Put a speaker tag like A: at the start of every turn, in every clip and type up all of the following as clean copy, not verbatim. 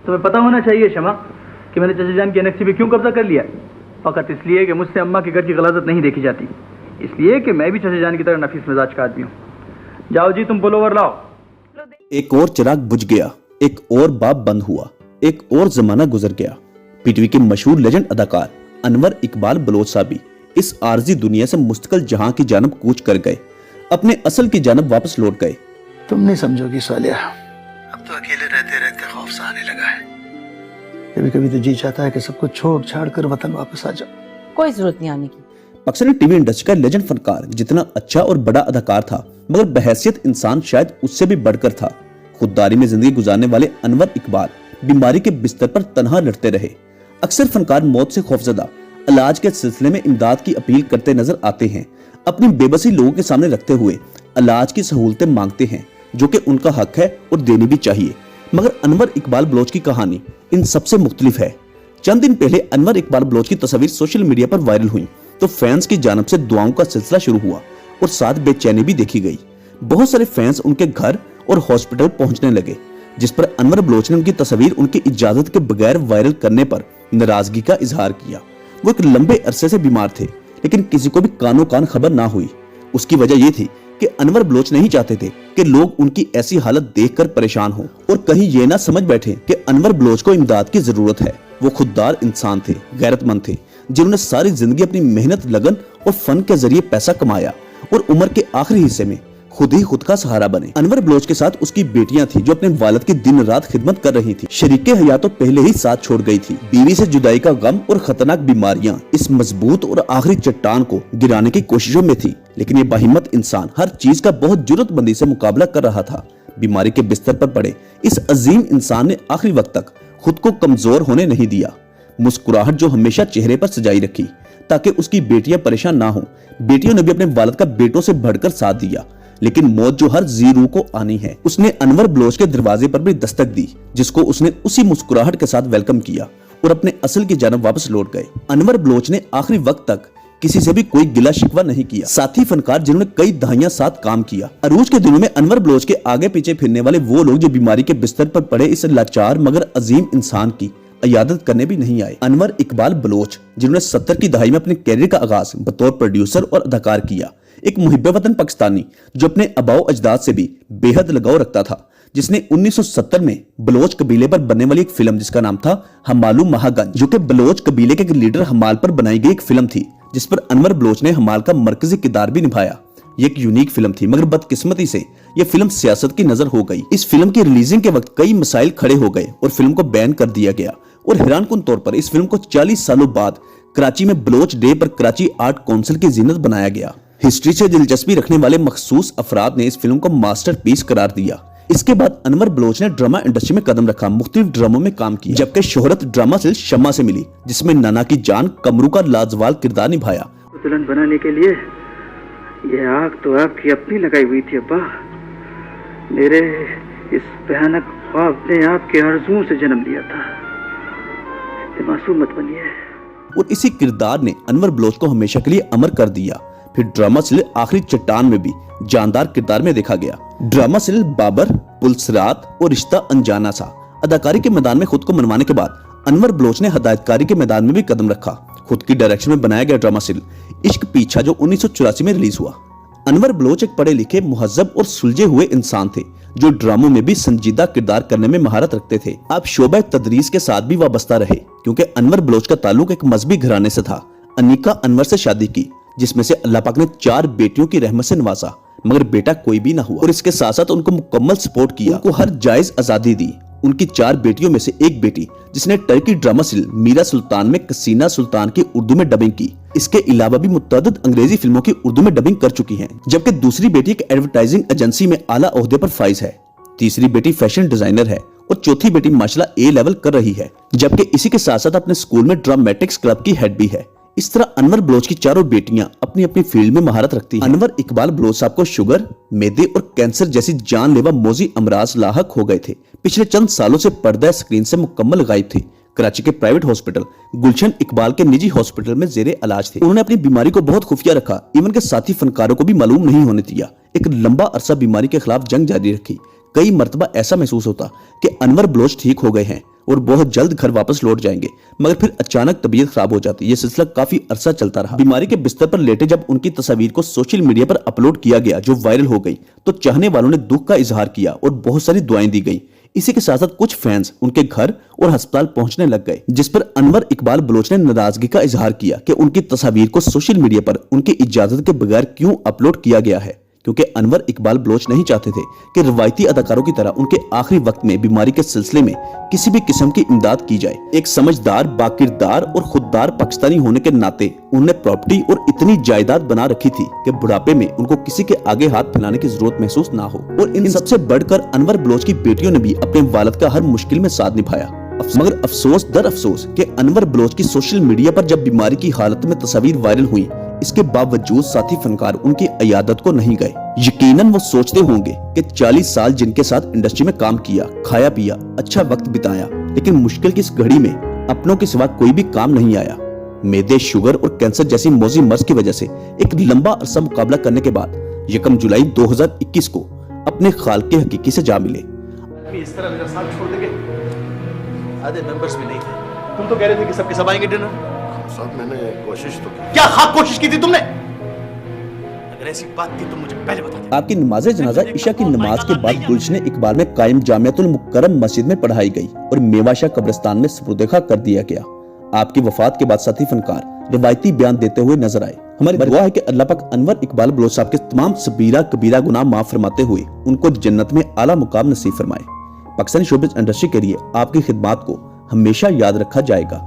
A: तुम्हें पता होना चाहिए शमा कि मैंने चाचा जान की एनेक्सी पे क्यों कब्जा कर लिया। फकत इसलिए कि मुझसे अम्मा के घर की गलाजत नहीं देखी जाती, इसलिए कि मैं भी चाचा जान की तरह नफीस मिजाज का आदमी हूँ। जाओ जी तुम पुलोवर लाओ।
B: एक और चिराग बुझ गया, एक और बाब बंद हुआ, एक और जमाना गुजर गया। पीटीवी के मशहूर लेजेंड अदाकार अनवर इकबाल बलोच साहब भी इस आरजी दुनिया से मुस्तकिल जहां की जानब कूच कर गए, अपने असल की जानब वापस लौट गए।
C: तुम नहीं समझोगी सालिया, अब तो अकेले रहते रहते खौफ सा आने लगा है। कभी कभी तो जी चाहता है कि सब कुछ छोड़ छाड़ कर वतन वापस आ जाओ।
D: कोई जरूरत नहीं आने की।
B: पाकिस्तानी टीवी इंडस्ट्री का लेजेंड फनकार जितना अच्छा और बड़ा अदाकार था, मगर बहैसियत इंसान शायद उससे भी बढ़कर था। खुददारी में जिंदगी गुजारने वाले अनवर इकबाल बीमारी के बिस्तर पर तन्हा लड़ते रहे। अक्सर फनकार मौत से खौफजदा इलाज के सिलसिले में इमदाद की अपील करते नजर आते हैं। अपनी बेबसी लोगों के सामने रखते हुए इलाज की सहूलतें मांगते हैं, जो कि उनका हक है और देनी भी चाहिए। मगर अनवर इकबाल बलोच की कहानी इन सबसे मुख्तलिफ है। चंद दिन पहले अनवर इकबाल बलोच की तस्वीर सोशल मीडिया पर वायरल हुई तो फैंस की जानब से दुआओं का सिलसिला शुरू हुआ और साथ बेचैनी भी देखी गई। बहुत सारे फैंस उनके घर और हॉस्पिटल पहुंचने लगे, जिस पर अनवर बलोच ने उनकी तस्वीर उनकी इजाजत के बगैर वायरल करने पर नाराजगी का इजहार किया। वो एक लंबे अरसे से बीमार थे, लेकिन किसी को भी कानो कान खबर ना हुई। उसकी वजह यह थी कि अनवर बलोच नहीं चाहते थे कि लोग उनकी ऐसी हालत देखकर परेशान हों और कहीं ये ना समझ बैठे कि अनवर बलोच को इमदाद की जरूरत है। वो खुददार इंसान थे, गैरतमंद थे, जिन्होंने सारी जिंदगी अपनी मेहनत, लगन और फन के जरिए पैसा कमाया और उम्र के आखिरी हिस्से में खुद ही खुद का सहारा बने। अनवर बलोच के साथ उसकी बेटियां थी जो अपने वालिद की दिन रात खिदमत कर रही थी। शरीके हयात तो पहले ही साथ छोड़ गई थी। बीवी से जुदाई का गम और खतरनाक बीमारियां इस मजबूत और आखिरी चट्टान को गिराने की कोशिशों में थी, लेकिन ये बाहिम्मत इंसान हर चीज का बहुत जुर्रतमंदी से मुकाबला कर रहा था। बीमारी के बिस्तर पर पड़े इस अजीम इंसान ने आखिरी वक्त तक खुद को कमजोर होने नहीं दिया। मुस्कुराहट जो हमेशा चेहरे पर सजाई रखी ताकि उसकी बेटियां परेशान ना हो। बेटियों ने भी अपने वालिद का बेटों से बढ़कर साथ दिया, लेकिन मौत जो हर जी रूह को आनी है, उसने अनवर बलोच के दरवाजे पर भी दस्तक दी, जिसको उसने उसी मुस्कुराहट के साथ वेलकम किया और अपने असल की जानब वापस लौट गए। अनवर बलोच ने आखिरी वक्त तक किसी से भी कोई गिला शिकवा नहीं किया। साथी फनकार जिन्होंने कई दहाइयां साथ काम किया। अरूज के दिनों में अनवर बलोच के आगे पीछे फिरने वाले वो लोग जो बीमारी के बिस्तर पर पड़े इस लाचार मगर अजीम इंसान की इयादत करने भी नहीं आए। अनवर इकबाल बलोच जिन्होंने 70 की दहाई में अपने कैरियर का आगाज बतौर प्रोड्यूसर और अदाकार किया, एक मुहिब्बे वतन पाकिस्तानी जो अपने अबाओ अजदाद से भी बेहद लगाव रखता था, जिसने 1970 में बलोच कबीले पर बनने वाली एक फिल्म जिसका नाम था हमालू महागंज, जो कि बलोच कबीले के लीडर हमाल पर बनाई गई एक फिल्म थी, जिस पर अनवर बलोच ने हमाल का मरकजी किरदार भी निभाया। ये एक यूनिक फिल्म थी, मगर बदकिस्मती से यह फिल्म सियासत की नजर हो गई। इस फिल्म की रिलीजिंग के वक्त कई मसाइल खड़े हो गए और फिल्म को बैन कर दिया गया। और हैरानकुन तौर पर इस फिल्म को 40 सालों बाद कराची में बलोच डे पर कराची आर्ट काउंसिल की जिन्नत बनाया गया। हिस्ट्री से दिलचस्पी रखने वाले मखसूस अफराद ने इस फिल्म को मास्टरपीस करार दिया। इसके बाद अनवर बलोच ने ड्रामा इंडस्ट्री में कदम रखा, मुख्तलिफ ड्रामों में काम किया, जबकि शोहरत ड्रामा से शम्मा से मिली, जिसमें नाना की जान कमरू का लाजवाल किरदार निभाया।
A: दुल्हन बनाने के लिए ये आग तो आपकी अपनी लगाई हुई थी अब्बा। मेरे इस भयानक ख्वाब ने आपके आरज़ुओं से जन्म लिया था। मासूम मत बनिए।
B: और इसी किरदार ने अनवर बलोच को हमेशा के लिए अमर कर दिया। फिर ड्रामा सीरियल आखिरी चट्टान में भी जानदार किरदार में देखा गया। ड्रामा सीरियल बाबर, पुलसरात और रिश्ता अनजाना सा। अदाकारी के मैदान में खुद को मनवाने के बाद अनवर बलोच ने हदायतकारी के मैदान में भी कदम रखा। खुद की डायरेक्शन में बनाया गया ड्रामा सीरियल इश्क पीछा जो 1984 में रिलीज हुआ। अनवर बलोच एक पढ़े लिखे, मुहज्जब और सुलझे हुए इंसान थे जो ड्रामों में भी संजीदा किरदार करने में महारत रखते थे। आप शोबा तदरीस के साथ भी वाबस्ता रहे, क्योंकि अनवर बलोच का ताल्लुक एक मजहबी घराने से था। अनीका अनवर से शादी की, जिसमें से अल्लाह पाक ने 4 बेटियों की रहमत से नवाजा, मगर बेटा कोई भी ना हुआ। और इसके साथ साथ उनको मुकम्मल सपोर्ट किया, उनको हर जायज आजादी दी। उनकी 4 बेटियों में से एक बेटी जिसने टर्की ड्रामा सीरियल मीरा सुल्तान में कसीना सुल्तान की उर्दू में डबिंग की, इसके अलावा भी मुतअद्दिद अंग्रेजी फिल्मों की उर्दू में डबिंग कर चुकी हैं। जबकि दूसरी बेटी एक एडवर्टाइजिंग एजेंसी में आला ओहदे पर फाइज है, तीसरी बेटी फैशन डिजाइनर है और चौथी बेटी माशाल्लाह A लेवल कर रही है। जबकि इसी के साथ साथ अपने स्कूल में ड्रामेटिक्स क्लब की हेड भी है। इस तरह अनवर बलोच की चारों बेटियां अपनी अपनी फील्ड में महारत रखती हैं। अनवर इकबाल बलोच साहब को शुगर, मैदे और कैंसर जैसी जानलेवा मौजी अमराज लाहक हो गए थे। पिछले चंद सालों से पर्दा स्क्रीन से मुकम्मल गायब थे। कराची के प्राइवेट हॉस्पिटल गुलशन इकबाल के निजी हॉस्पिटल में जेरे इलाज थे। उन्होंने अपनी बीमारी को बहुत खुफिया रखा, इवन के साथी फनकारों को भी मालूम नहीं होने दिया। एक लंबा अरसा बीमारी के खिलाफ जंग जारी रखी। कई मरतबा ऐसा महसूस होता कि अनवर बलोच ठीक हो गए हैं, और बहुत जल्द घर वापस लौट जाएंगे, मगर फिर अचानक तबीयत खराब हो जाती। ये सिलसिला काफी अरसा चलता रहा। बीमारी के बिस्तर पर लेटे जब उनकी तस्वीर को सोशल मीडिया पर अपलोड किया गया, जो वायरल हो गई, तो चाहने वालों ने दुख का इजहार किया और बहुत सारी दुआएं दी गई। इसी के साथ साथ कुछ फैंस उनके घर और अस्पताल पहुंचने लग गए, जिस पर अनवर इकबाल बलोच ने नाराजगी का इजहार किया कि उनकी तस्वीर को सोशल मीडिया पर उनकी इजाजत के बगैर क्यों अपलोड किया गया है, क्योंकि अनवर इकबाल बलोच नहीं चाहते थे कि रवायती अदाकारों की तरह उनके आखिरी वक्त में बीमारी के सिलसिले में किसी भी किस्म की इमदाद की जाए। एक समझदार, बाकिरदार और खुददार पाकिस्तानी होने के नाते उन्होंने प्रॉपर्टी और इतनी जायदाद बना रखी थी कि बुढ़ापे में उनको किसी के आगे हाथ फैलाने की जरूरत महसूस ना हो। और इन सबसे बढ़कर अनवर बलोच की बेटियों ने भी अपने वालिद का हर मुश्किल में साथ निभाया। मगर अफसोस दर अफसोस कि अनवर बलोच की सोशल मीडिया पर जब बीमारी की हालत में तस्वीर वायरल हुई, इसके बावजूद साथी फनकार उनकी इयादत को नहीं गए। यकीनन वो सोचते होंगे कि 40 साल जिनके साथ इंडस्ट्री में काम किया, खाया पिया, अच्छा वक्त बिताया, लेकिन मुश्किल की इस घड़ी में अपनों के सिवा कोई भी काम नहीं आया। मैदे, शुगर और कैंसर जैसी मौजी मर्ज की वजह से एक लंबा अरसा मुकाबला करने के बाद 1 जुलाई 2021 को अपने खालिक हकीकी से जा मिले।
C: इस तरह मेरा साथ छोड़ देंगे, आधे मेंबर्स भी नहीं थे। तुम तो कह रहे थे कि सबके सब आएंगे डिनर।
D: साहब मैंने कोशिश तो की।
C: क्या खाक कोशिश की थी तुमने? अगर ऐसी बात थी तो मुझे पहले बता दे।
B: आपकी नमाज जनाजा ईशा की नमाज के बाद गुलशन इकबाल में कायम जामियातुल मुकर्रम मस्जिद में पढ़ाई गई और मेवाशाह कब्रिस्तान में सुपुर्द-ए-खां कर दिया गया। आपकी वफात के बाद साथी फनकार रिवायती बयान देते हुए नजर आए। हमारी दुआ है कि अल्लाह पाक अनवर इकबाल बलोच साहब के तमाम सबीरा कबीरा गुनाह माफ फरमाते हुए उनको जन्नत में आला मुकाम नसीब फरमाए। पाकिस्तानी शोबिज़ इंडस्ट्री के लिए आपकी खिदमत को हमेशा याद रखा जाएगा।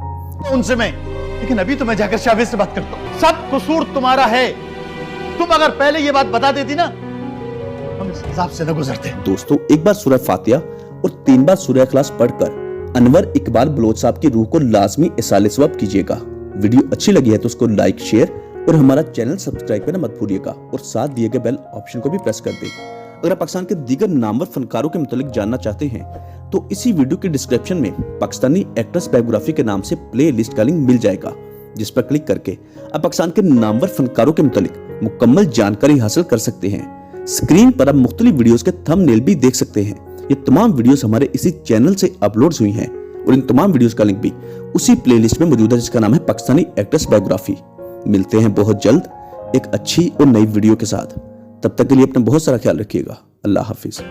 C: उनसे मैं, लेकिन अभी तो मैं जाकर शाबिज से बात करता हूँ। सब कसूर तुम्हारा है। तुम अगर पहले ये बात बता देती ना, हम इस हिसाब से न गुजरते।
B: दोस्तों, एक बार सूरह फातिहा और 3 बार सूरह इखलास पढ़कर अनवर इकबाल बलोच साहब की रूह को लाजमी इसाले सवाब कीजिएगा। वीडियो अच्छी लगी है तो उसको लाइक, शेयर और हमारा चैनल सब्सक्राइब करना मत भूलिएगा और साथ दिए गए बेल ऑप्शन को भी प्रेस कर दें। अगर आप पाकिस्तान के दीगर नामवर फनकारों के मुतालिक जानना चाहते हैं तो इसी वीडियो के डिस्क्रिप्शन में पाकिस्तानी एक्ट्रेस बायोग्राफी के नाम से प्ले लिस्ट का लिंक मिल जाएगा, जिस पर क्लिक करके आप पाकिस्तान के नामवर फनकारों के मुतालिक मुकम्मल जानकारी हासिल कर सकते हैं। स्क्रीन पर आप मुख्तलिफ वीडियोस के थंबनेल भी देख सकते हैं। ये तमाम वीडियोस हमारे इसी चैनल से अपलोड हुई हैं और इन तमाम वीडियोस का लिंक भी उसी प्लेलिस्ट में मौजूद है, जिसका नाम है पाकिस्तानी एक्ट्रेस बायोग्राफी। मिलते हैं बहुत जल्द एक अच्छी और नई वीडियो के साथ। तब तक के लिए अपना बहुत सारा ख्याल रखिएगा। अल्लाह हाफिज।